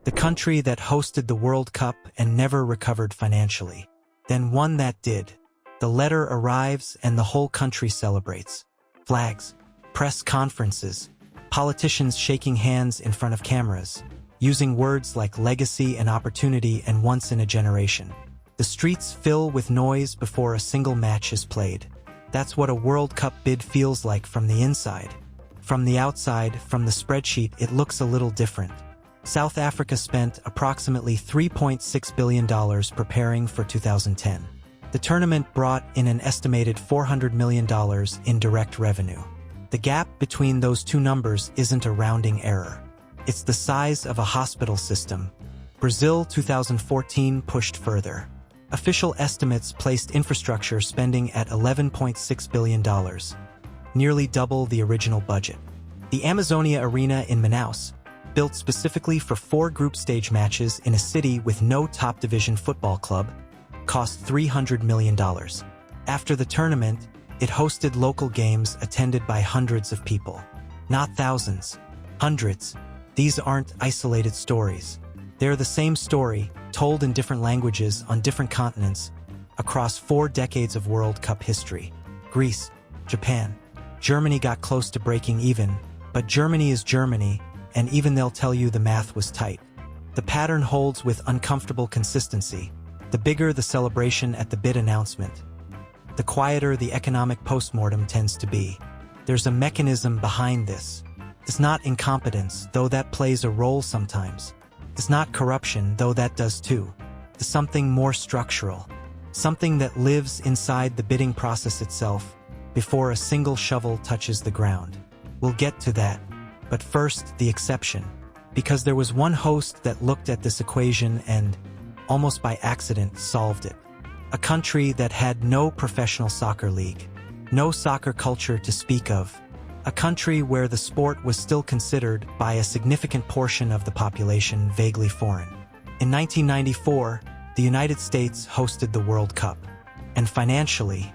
The country that hosted the World Cup and never recovered financially. Then one that did. The letter arrives and the whole country celebrates. Flags, press conferences, politicians shaking hands in front of cameras, using words like legacy and opportunity and once in a generation. The streets fill with noise before a single match is played. That's what a World Cup bid feels like from the inside. From the outside, from the spreadsheet, it looks a little different. South Africa spent approximately $3.6 billion preparing for 2010. The tournament brought in an estimated $400 million in direct revenue. The gap between those two numbers isn't a rounding error. It's the size of a hospital system. Brazil 2014 pushed further. Official estimates placed infrastructure spending at $11.6 billion, nearly double the original budget. The Amazonia Arena in Manaus, built specifically for 4 group stage matches in a city with no top division football club, cost $300 million. After the tournament, it hosted local games attended by hundreds of people. Not thousands, hundreds. These aren't isolated stories. They're the same story, told in different languages on different continents, across 4 decades of World Cup history. Greece, Japan, Germany got close to breaking even, but Germany is Germany, and even they'll tell you the math was tight. The pattern holds with uncomfortable consistency. The bigger the celebration at the bid announcement, the quieter the economic postmortem tends to be. There's a mechanism behind this. It's not incompetence, though that plays a role sometimes. It's not corruption, though that does too. It's something more structural. Something that lives inside the bidding process itself, before a single shovel touches the ground. We'll get to that. But first, the exception. Because there was one host that looked at this equation and, almost by accident, solved it. A country that had no professional soccer league, no soccer culture to speak of. A country where the sport was still considered, by a significant portion of the population, vaguely foreign. In 1994, the United States hosted the World Cup. And financially,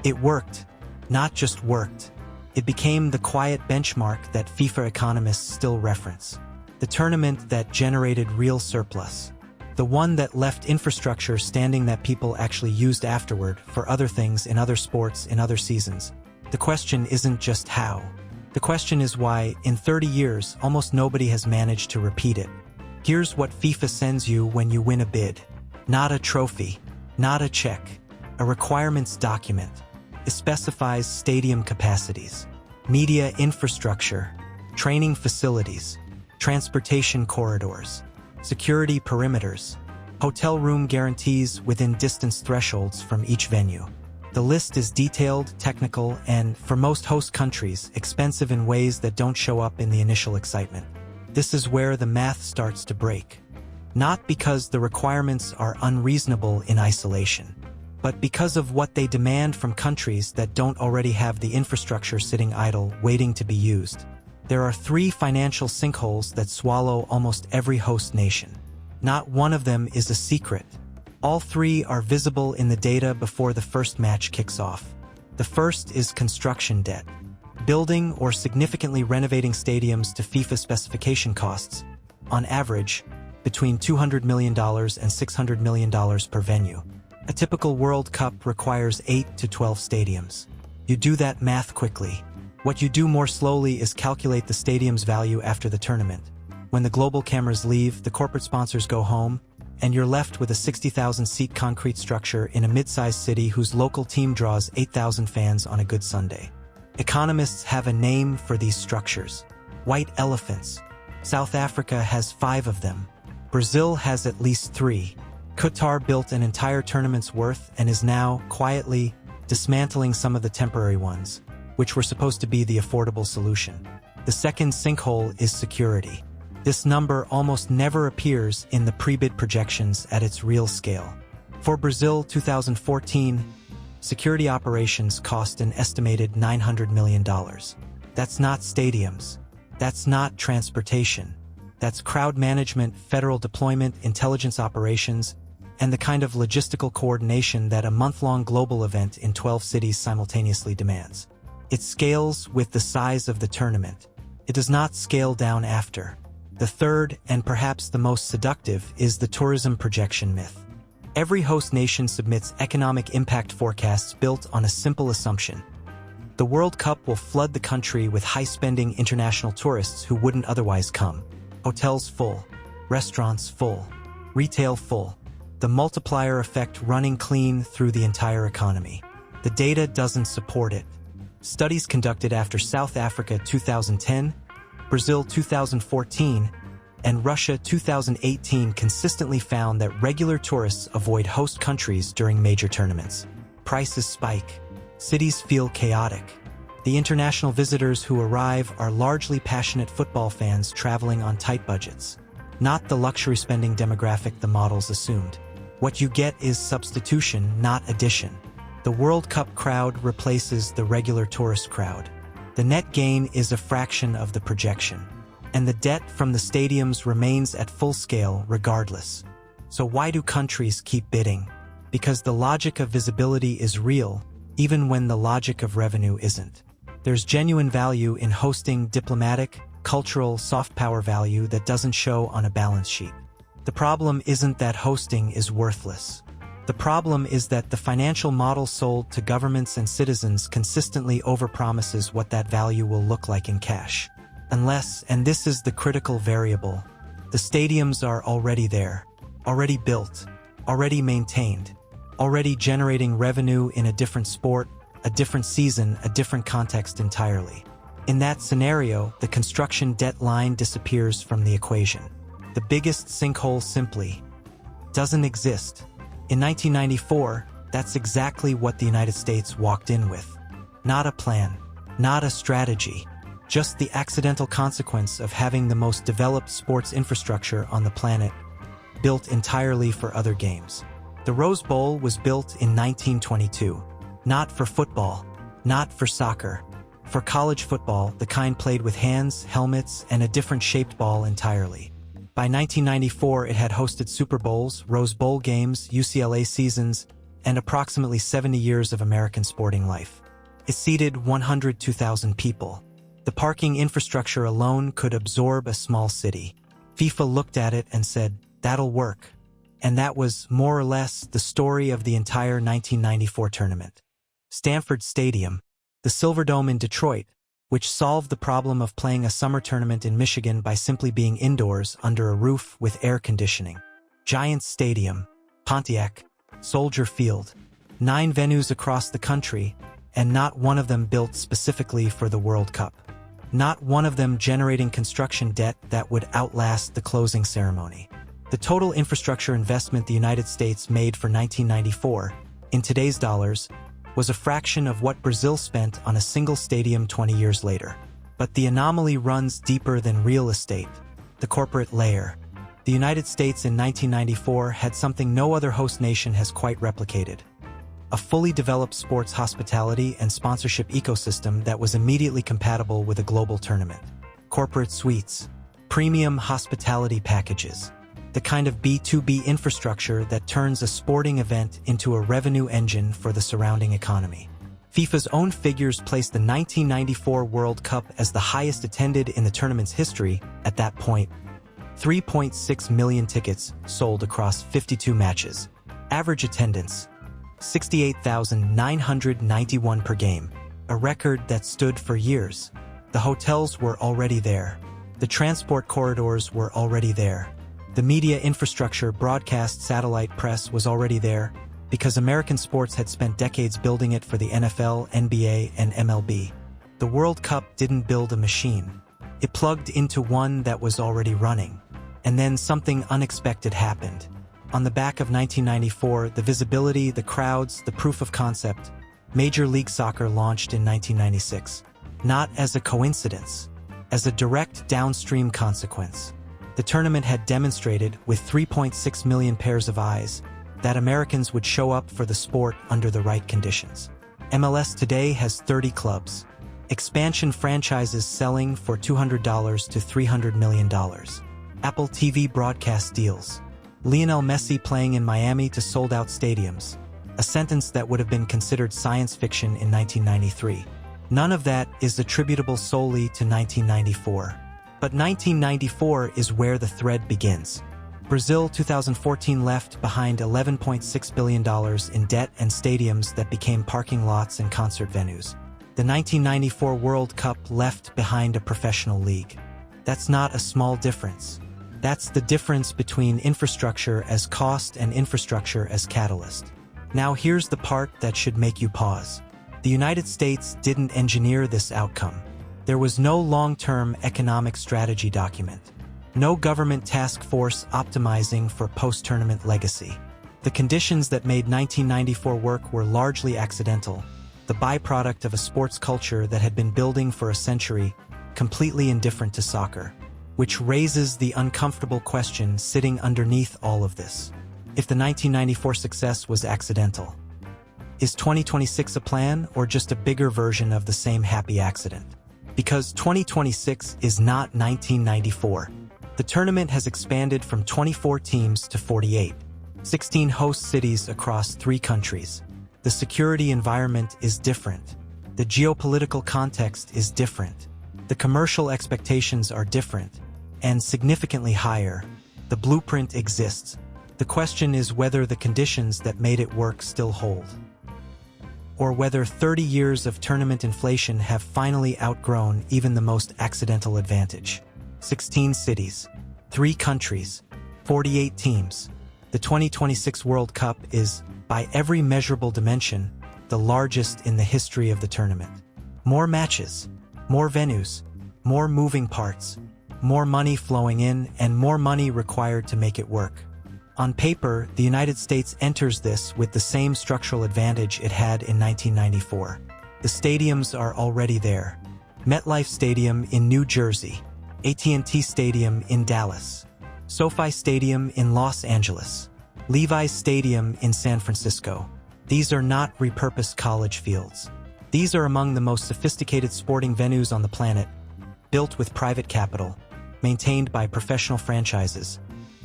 it worked. Not just worked. It became the quiet benchmark that FIFA economists still reference. The tournament that generated real surplus. The one that left infrastructure standing that people actually used afterward for other things in other sports in other seasons. The question isn't just how. The question is why, in 30 years, almost nobody has managed to repeat it. Here's what FIFA sends you when you win a bid. Not a trophy, not a check, a requirements document. It specifies stadium capacities, media infrastructure, training facilities, transportation corridors, security perimeters, hotel room guarantees within distance thresholds from each venue. The list is detailed, technical, and, for most host countries, expensive in ways that don't show up in the initial excitement. This is where the math starts to break. Not because the requirements are unreasonable in isolation, but because of what they demand from countries that don't already have the infrastructure sitting idle, waiting to be used. There are 3 financial sinkholes that swallow almost every host nation. Not one of them is a secret. All 3 are visible in the data before the first match kicks off. The first is construction debt. Building or significantly renovating stadiums to FIFA specification costs, on average, between $200 million and $600 million per venue. A typical World Cup requires 8 to 12 stadiums. You do that math quickly. What you do more slowly is calculate the stadium's value after the tournament. When the global cameras leave, the corporate sponsors go home, and you're left with a 60,000-seat concrete structure in a mid-sized city whose local team draws 8,000 fans on a good Sunday. Economists have a name for these structures. White elephants. South Africa has 5 of them. Brazil has at least 3. Qatar built an entire tournament's worth and is now, quietly, dismantling some of the temporary ones, which were supposed to be the affordable solution. The second sinkhole is security. This number almost never appears in the pre-bid projections at its real scale. For Brazil 2014, security operations cost an estimated $900 million. That's not stadiums. That's not transportation. That's crowd management, federal deployment, intelligence operations, and the kind of logistical coordination that a month-long global event in 12 cities simultaneously demands. It scales with the size of the tournament. It does not scale down after. The third, and perhaps the most seductive, is the tourism projection myth. Every host nation submits economic impact forecasts built on a simple assumption. The World Cup will flood the country with high-spending international tourists who wouldn't otherwise come. Hotels full, restaurants full, retail full. The multiplier effect running clean through the entire economy. The data doesn't support it. Studies conducted after South Africa 2010, Brazil 2014, and Russia 2018 consistently found that regular tourists avoid host countries during major tournaments. Prices spike. Cities feel chaotic. The international visitors who arrive are largely passionate football fans traveling on tight budgets, not the luxury spending demographic the models assumed. What you get is substitution, not addition. The World Cup crowd replaces the regular tourist crowd. The net gain is a fraction of the projection, and the debt from the stadiums remains at full scale regardless. So why do countries keep bidding? Because the logic of visibility is real, even when the logic of revenue isn't. There's genuine value in hosting diplomatic, cultural, soft power value that doesn't show on a balance sheet. The problem isn't that hosting is worthless. The problem is that the financial model sold to governments and citizens consistently overpromises what that value will look like in cash. Unless, and this is the critical variable, the stadiums are already there, already built, already maintained, already generating revenue in a different sport, a different season, a different context entirely. In that scenario, the construction debt line disappears from the equation. The biggest sinkhole simply doesn't exist. In 1994, that's exactly what the United States walked in with. Not a plan, not a strategy, just the accidental consequence of having the most developed sports infrastructure on the planet, built entirely for other games. The Rose Bowl was built in 1922, not for football, not for soccer, for college football, the kind played with hands, helmets, and a different shaped ball entirely. By 1994, it had hosted Super Bowls, Rose Bowl games, UCLA seasons, and approximately 70 years of American sporting life. It seated 102,000 people. The parking infrastructure alone could absorb a small city. FIFA looked at it and said, "That'll work." And that was, more or less, the story of the entire 1994 tournament. Stanford Stadium, the Silverdome in Detroit, which solved the problem of playing a summer tournament in Michigan by simply being indoors under a roof with air conditioning. Giants Stadium, Pontiac, Soldier Field, 9 venues across the country, and not one of them built specifically for the World Cup. Not one of them generating construction debt that would outlast the closing ceremony. The total infrastructure investment the United States made for 1994, in today's dollars, was a fraction of what Brazil spent on a single stadium 20 years later. But the anomaly runs deeper than real estate, the corporate layer. The United States in 1994 had something no other host nation has quite replicated: a fully developed sports hospitality and sponsorship ecosystem that was immediately compatible with a global tournament. Corporate suites, premium hospitality packages, the kind of B2B infrastructure that turns a sporting event into a revenue engine for the surrounding economy. FIFA's own figures placed the 1994 World Cup as the highest attended in the tournament's history at that point. 3.6 million tickets sold across 52 matches. Average attendance, 68,991 per game, a record that stood for years. The hotels were already there. The transport corridors were already there. The media infrastructure, broadcast, satellite press was already there, because American sports had spent decades building it for the NFL, NBA, and MLB. The World Cup didn't build a machine. It plugged into one that was already running. And then something unexpected happened. On the back of 1994, the visibility, the crowds, the proof of concept, Major League Soccer launched in 1996. Not as a coincidence, as a direct downstream consequence. The tournament had demonstrated, with 3.6 million pairs of eyes, that Americans would show up for the sport under the right conditions. MLS today has 30 clubs. Expansion franchises selling for $200 to $300 million. Apple TV broadcast deals. Lionel Messi playing in Miami to sold-out stadiums. A sentence that would have been considered science fiction in 1993. None of that is attributable solely to 1994. But 1994 is where the thread begins. Brazil 2014 left behind $11.6 billion in debt and stadiums that became parking lots and concert venues. The 1994 World Cup left behind a professional league. That's not a small difference. That's the difference between infrastructure as cost and infrastructure as catalyst. Now here's the part that should make you pause. The United States didn't engineer this outcome. There was no long-term economic strategy document. No government task force optimizing for post-tournament legacy. The conditions that made 1994 work were largely accidental, the byproduct of a sports culture that had been building for a century, completely indifferent to soccer. Which raises the uncomfortable question sitting underneath all of this. If the 1994 success was accidental, is 2026 a plan or just a bigger version of the same happy accident? Because 2026 is not 1994. The tournament has expanded from 24 teams to 48, 16 host cities across 3 countries. The security environment is different. The geopolitical context is different. The commercial expectations are different, and significantly higher. The blueprint exists. The question is whether the conditions that made it work still hold. Or whether 30 years of tournament inflation have finally outgrown even the most accidental advantage. 16 cities, 3 countries, 48 teams. The 2026 World Cup is, by every measurable dimension, the largest in the history of the tournament. More matches, more venues, more moving parts, more money flowing in, and more money required to make it work. On paper, the United States enters this with the same structural advantage it had in 1994. The stadiums are already there. MetLife Stadium in New Jersey, AT&T Stadium in Dallas, SoFi Stadium in Los Angeles, Levi's Stadium in San Francisco. These are not repurposed college fields. These are among the most sophisticated sporting venues on the planet, built with private capital, maintained by professional franchises,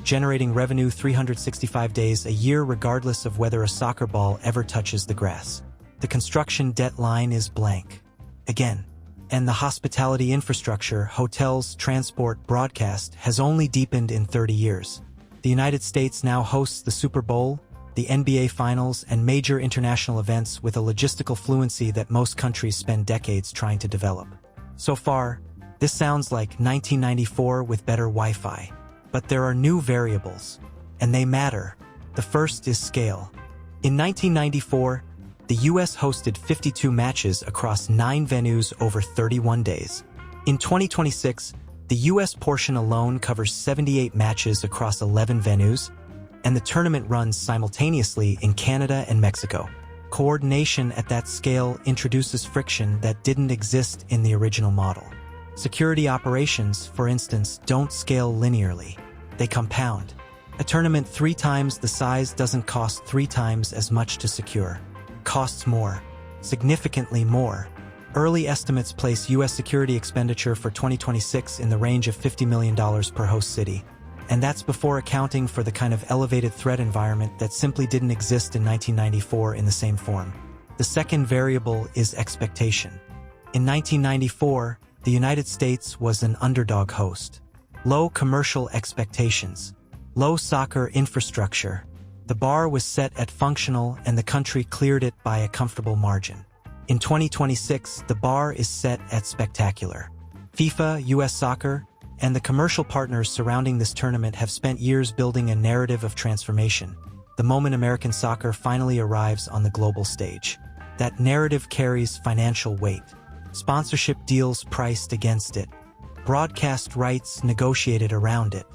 generating revenue 365 days a year regardless of whether a soccer ball ever touches the grass. The construction debt line is blank. Again. And the hospitality infrastructure, hotels, transport, broadcast, has only deepened in 30 years. The United States now hosts the Super Bowl, the NBA Finals, and major international events with a logistical fluency that most countries spend decades trying to develop. So far, this sounds like 1994 with better Wi-Fi. But there are new variables, and they matter. The first is scale. In 1994, the U.S. hosted 52 matches across 9 venues over 31 days. In 2026, the U.S. portion alone covers 78 matches across 11 venues, and the tournament runs simultaneously in Canada and Mexico. Coordination at that scale introduces friction that didn't exist in the original model. Security operations, for instance, don't scale linearly. They compound. A tournament 3 times the size doesn't cost 3 times as much to secure. Costs more. Significantly more. Early estimates place U.S. security expenditure for 2026 in the range of $50 million per host city. And that's before accounting for the kind of elevated threat environment that simply didn't exist in 1994 in the same form. The second variable is expectation. In 1994, the United States was an underdog host. Low commercial expectations. Low soccer infrastructure. The bar was set at functional and the country cleared it by a comfortable margin. In 2026, the bar is set at spectacular. FIFA, US Soccer, and the commercial partners surrounding this tournament have spent years building a narrative of transformation. The moment American soccer finally arrives on the global stage, that narrative carries financial weight. Sponsorship deals priced against it. Broadcast rights negotiated around it.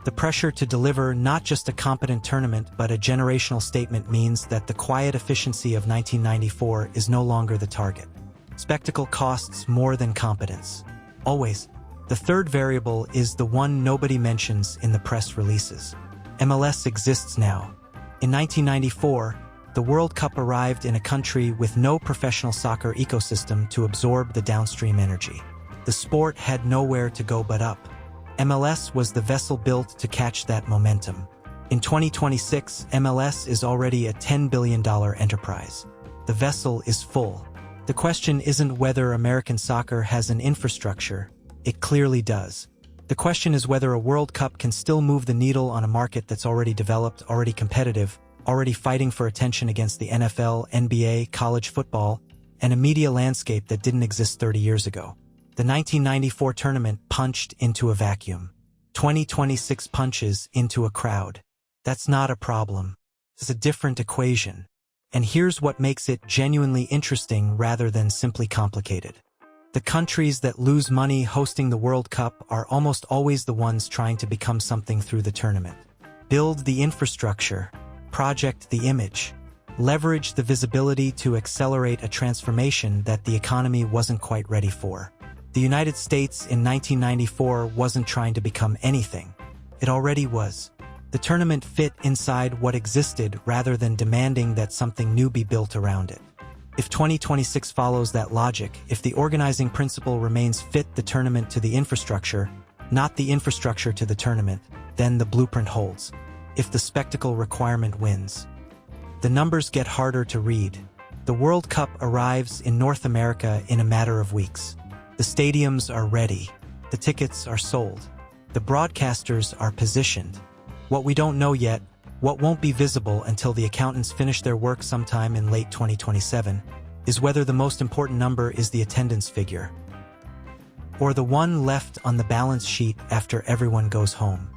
The pressure to deliver not just a competent tournament but a generational statement means that the quiet efficiency of 1994 is no longer the target. Spectacle costs more than competence. Always. The third variable is the one nobody mentions in the press releases. MLS exists now. In 1994, the World Cup arrived in a country with no professional soccer ecosystem to absorb the downstream energy. The sport had nowhere to go but up. MLS was the vessel built to catch that momentum. In 2026, MLS is already a $10 billion enterprise. The vessel is full. The question isn't whether American soccer has an infrastructure. It clearly does. The question is whether a World Cup can still move the needle on a market that's already developed, already competitive, already fighting for attention against the NFL, NBA, college football, and a media landscape that didn't exist 30 years ago. The 1994 tournament punched into a vacuum. 2026 punches into a crowd. That's not a problem. It's a different equation. And here's what makes it genuinely interesting rather than simply complicated. The countries that lose money hosting the World Cup are almost always the ones trying to become something through the tournament. Build the infrastructure, project the image, leverage the visibility to accelerate a transformation that the economy wasn't quite ready for. The United States in 1994 wasn't trying to become anything. It already was. The tournament fit inside what existed rather than demanding that something new be built around it. If 2026 follows that logic, if the organizing principle remains fit the tournament to the infrastructure, not the infrastructure to the tournament, then the blueprint holds. If the spectacle requirement wins. The numbers get harder to read. The World Cup arrives in North America in a matter of weeks. The stadiums are ready. The tickets are sold. The broadcasters are positioned. What we don't know yet, what won't be visible until the accountants finish their work sometime in late 2027, is whether the most important number is the attendance figure, or the one left on the balance sheet after everyone goes home.